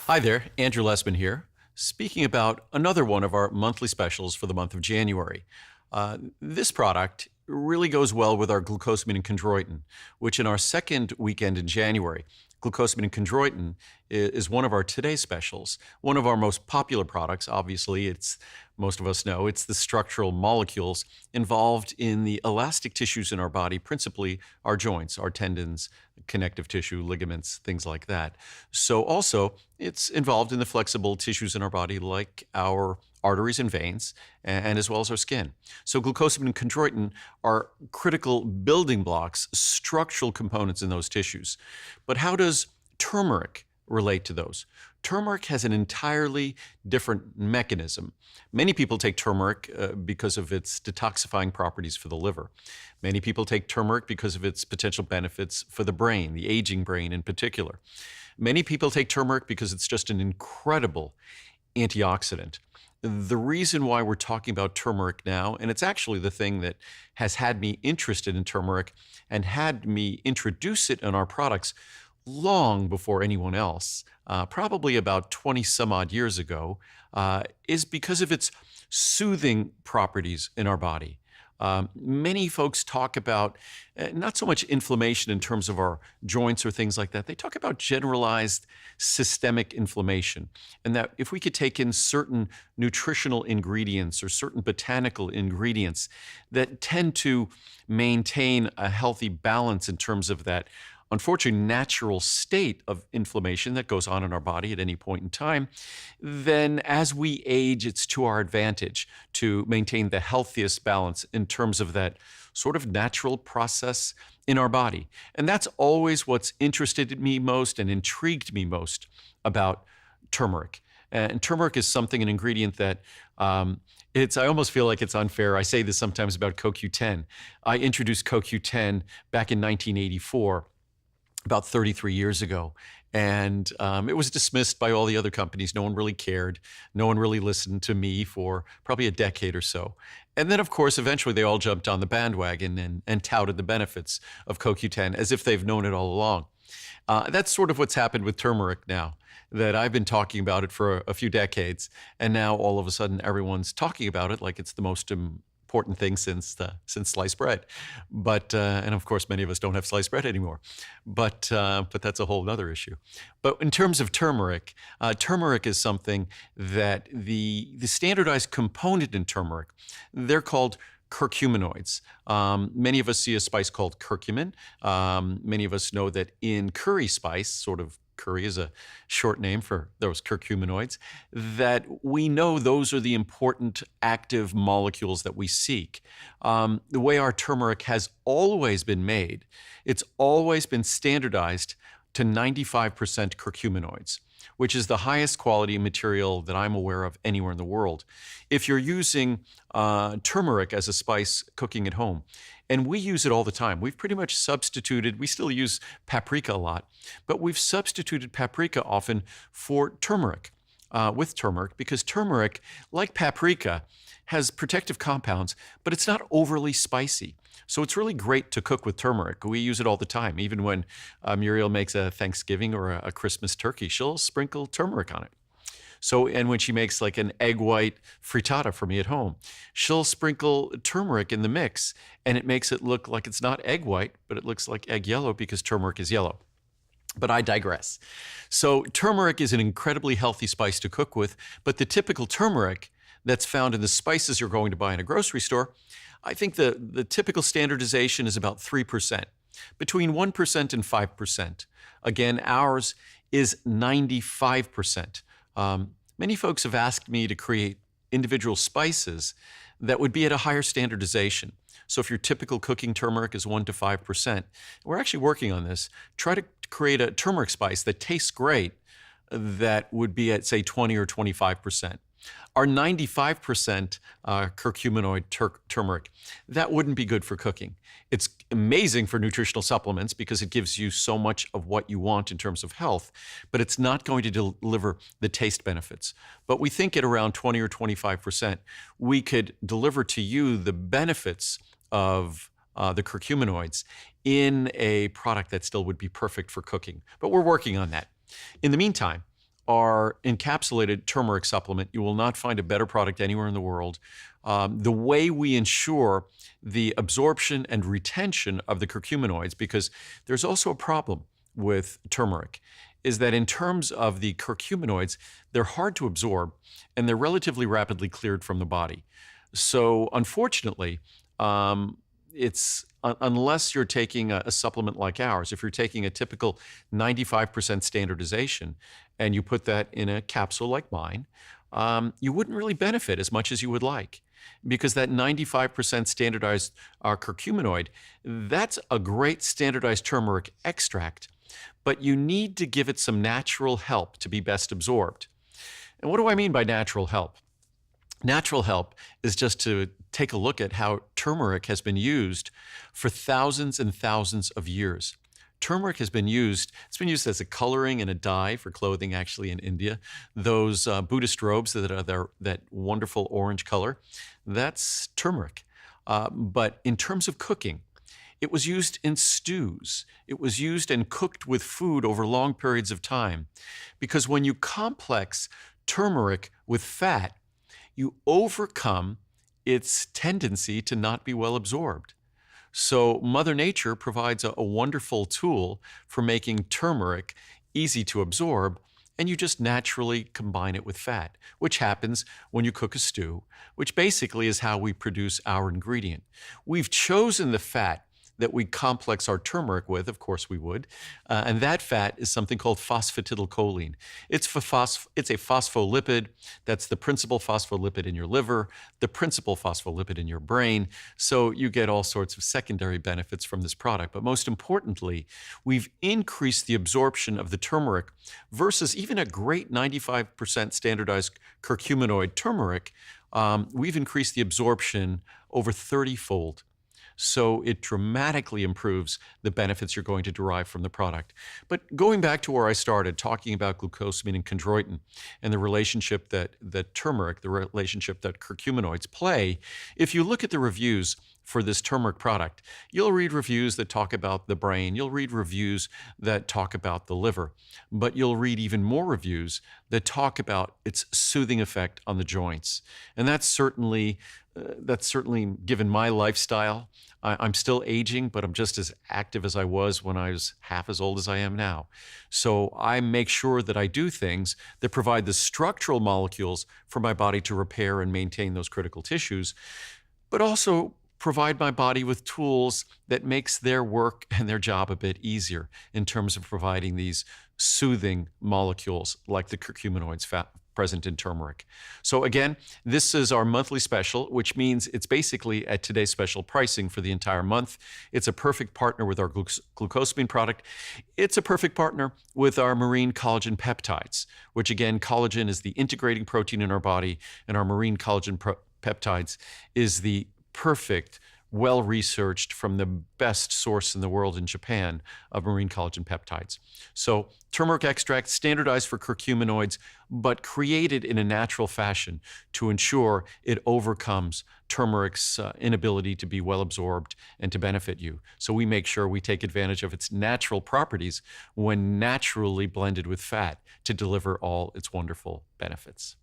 Hi there, Andrew Lessman here, speaking about another one of our monthly specials for the month of January. This product really goes well with our glucosamine and chondroitin, which in our second weekend in January, glucosamine and chondroitin is one of our today's specials, one of our most popular products. Obviously, most of us know it's the structural molecules involved in the elastic tissues in our body, principally our joints, our tendons, connective tissue, ligaments, things like that. So also, it's involved in the flexible tissues in our body like our arteries and veins, and as well as our skin. So glucosamine and chondroitin are critical building blocks, structural components in those tissues. But how does turmeric relate to those? Turmeric has an entirely different mechanism. Many people take turmeric because of its detoxifying properties for the liver. Many people take turmeric because of its potential benefits for the brain, the aging brain in particular. Many people take turmeric because it's just an incredible antioxidant. The reason why we're talking about turmeric now, and it's actually the thing that has had me interested in turmeric and had me introduce it in our products long before anyone else, probably about 20 some odd years ago, is because of its soothing properties in our body. Many folks talk about not so much inflammation in terms of our joints or things like that. They talk about generalized systemic inflammation, and that if we could take in certain nutritional ingredients or certain botanical ingredients that tend to maintain a healthy balance in terms of that unfortunately natural state of inflammation that goes on in our body at any point in time, then as we age, it's to our advantage to maintain the healthiest balance in terms of that sort of natural process in our body. And that's always what's interested me most and intrigued me most about turmeric. And turmeric is something, an ingredient that I almost feel like it's unfair. I say this sometimes about CoQ10. I introduced CoQ10 back in 1984. About 33 years ago. And it was dismissed by all the other companies. No one really cared. No one really listened to me for probably a decade or so. And then, of course, eventually they all jumped on the bandwagon and touted the benefits of CoQ10 as if they've known it all along. That's sort of what's happened with turmeric now, that I've been talking about it for a few decades. And now all of a sudden everyone's talking about it like it's the most important thing since sliced bread. But and of course many of us don't have sliced bread anymore. But that's a whole other issue. But in terms of turmeric, turmeric is something that the standardized component in turmeric, they're called curcuminoids. Many of us see a spice called curcumin. Many of us know that in curry spice, sort of curry is a short name for those curcuminoids, that we know those are the important active molecules that we seek. The way our turmeric has always been made, it's always been standardized to 95% curcuminoids, which is the highest quality material that I'm aware of anywhere in the world. If you're using turmeric as a spice cooking at home, and we use it all the time. We've pretty much substituted, we still use paprika a lot, but we've substituted paprika often for turmeric, with turmeric, because turmeric, like paprika, has protective compounds, but it's not overly spicy. So it's really great to cook with turmeric. We use it all the time. Even when Muriel makes a Thanksgiving or a Christmas turkey, she'll sprinkle turmeric on it. So, and when she makes like an egg white frittata for me at home, she'll sprinkle turmeric in the mix, and it makes it look like it's not egg white, but it looks like egg yellow because turmeric is yellow. But I digress. So turmeric is an incredibly healthy spice to cook with, but the typical turmeric that's found in the spices you're going to buy in a grocery store, I think the typical standardization is about 3%, between 1% and 5%. Again, ours is 95%. Many folks have asked me to create individual spices that would be at a higher standardization. So if your typical cooking turmeric is 1 to 5%, we're actually working on this. Try to create a turmeric spice that tastes great that would be at, say, 20 or 25%. Our 95% curcuminoid turmeric, that wouldn't be good for cooking. It's amazing for nutritional supplements because it gives you so much of what you want in terms of health, but it's not going to deliver the taste benefits. But we think at around 20 or 25%, we could deliver to you the benefits of the curcuminoids in a product that still would be perfect for cooking. But we're working on that. In the meantime, our encapsulated turmeric supplement. You will not find a better product anywhere in the world. The way we ensure the absorption and retention of the curcuminoids, because there's also a problem with turmeric, is that in terms of the curcuminoids, they're hard to absorb and they're relatively rapidly cleared from the body. So unfortunately, it's unless you're taking a supplement like ours, if you're taking a typical 95% standardization and you put that in a capsule like mine, you wouldn't really benefit as much as you would like, because that 95% standardized curcuminoid, that's a great standardized turmeric extract, but you need to give it some natural help to be best absorbed. And what do I mean by natural help? Natural help is just to take a look at how turmeric has been used for thousands and thousands of years. Turmeric has been used, it's been used as a coloring and a dye for clothing actually in India. Those Buddhist robes that are that wonderful orange color, that's turmeric. But in terms of cooking, it was used in stews. It was used and cooked with food over long periods of time. Because when you complex turmeric with fat, you overcome its tendency to not be well absorbed. So Mother Nature provides a wonderful tool for making turmeric easy to absorb, and you just naturally combine it with fat, which happens when you cook a stew, which basically is how we produce our ingredient. We've chosen the fat that we complex our turmeric with, of course we would, and that fat is something called phosphatidylcholine. It's a phospholipid. That's the principal phospholipid in your liver, the principal phospholipid in your brain, so you get all sorts of secondary benefits from this product. But most importantly, we've increased the absorption of the turmeric versus even a great 95% standardized curcuminoid turmeric. We've increased the absorption over 30-fold. So it dramatically improves the benefits you're going to derive from the product. But going back to where I started, talking about glucosamine and chondroitin and the relationship that turmeric, the relationship that curcuminoids play, if you look at the reviews for this turmeric product, you'll read reviews that talk about the brain, you'll read reviews that talk about the liver, but you'll read even more reviews that talk about its soothing effect on the joints. And that's certainly given my lifestyle. I'm still aging, but I'm just as active as I was when I was half as old as I am now. So I make sure that I do things that provide the structural molecules for my body to repair and maintain those critical tissues, but also provide my body with tools that makes their work and their job a bit easier in terms of providing these soothing molecules like the curcuminoids present in turmeric. So again, this is our monthly special, which means it's basically at today's special pricing for the entire month. It's a perfect partner with our glucosamine product. It's a perfect partner with our marine collagen peptides, which again, collagen is the integrating protein in our body, and our marine collagen peptides is the perfect, well-researched, from the best source in the world in Japan of marine collagen peptides. So turmeric extract, standardized for curcuminoids, but created in a natural fashion to ensure it overcomes turmeric's inability to be well absorbed and to benefit you. So we make sure we take advantage of its natural properties when naturally blended with fat to deliver all its wonderful benefits.